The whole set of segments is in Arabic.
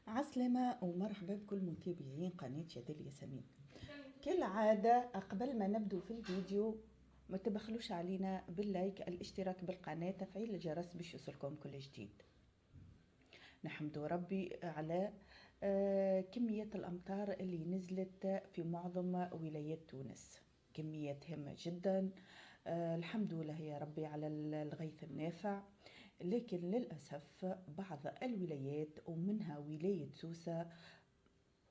عسلامة ومرحبا بكل متابعين قناة شادي الياسمين. كالعادة قبل ما نبدو في الفيديو ما تبخلوش علينا باللايك، الاشتراك بالقناة، تفعيل الجرس باش يوصلكم كل جديد. نحمد ربي على كمية الأمطار اللي نزلت في معظم ولايات تونس، كميات هامة جدا. الحمد لله يا ربي على الغيث النافع، لكن للأسف بعض الولايات ومنها ولاية سوسة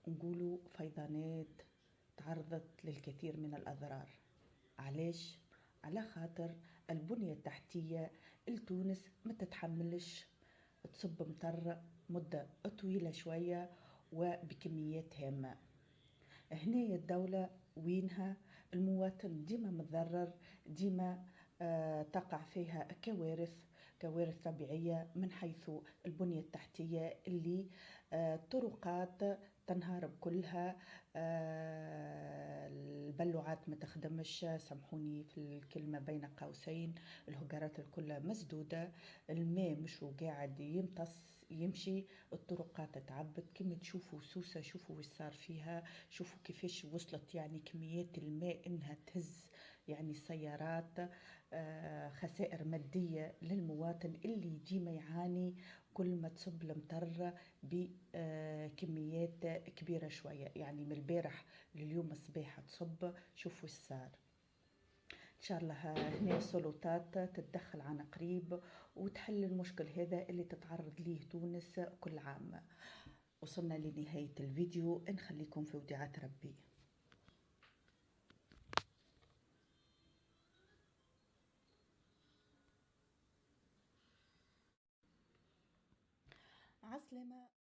نقولوا فيضانات تعرضت للكثير من الأضرار. علاش؟ على خاطر البنية التحتية لتونس ما تتحملش تصب مطر مدة طويلة شوية وبكميات هامة. هنا الدولة وينها؟ المواطن ديما متضرر، ديما تقع فيها كوارث طبيعية، من حيث البنية التحتية اللي طرقات تنهار بكلها، البلوعات ما تخدمش، سامحوني في الكلمة بين قوسين، الهجرات الكلها مسدودة، الماء مش قاعد يمتص يمشي، الطرقات تعبت. كما تشوفوا سوسة، شوفوا وش صار فيها، شوفوا كيفاش وصلت يعني كميات الماء انها تهز يعني السيارات. خسائر مادية للمواطن اللي ديما يعاني كل ما تصب المطر بكميات كبيرة شوية، يعني من البارح لليوم الصباح تصب. شوفوا وش صار. إن شاء الله هنا سلطات تتدخل عن قريب وتحل المشكل هذا اللي تتعرض ليه تونس كل عام. وصلنا لنهاية الفيديو، نخليكم في وديعة ربي. عسلامة.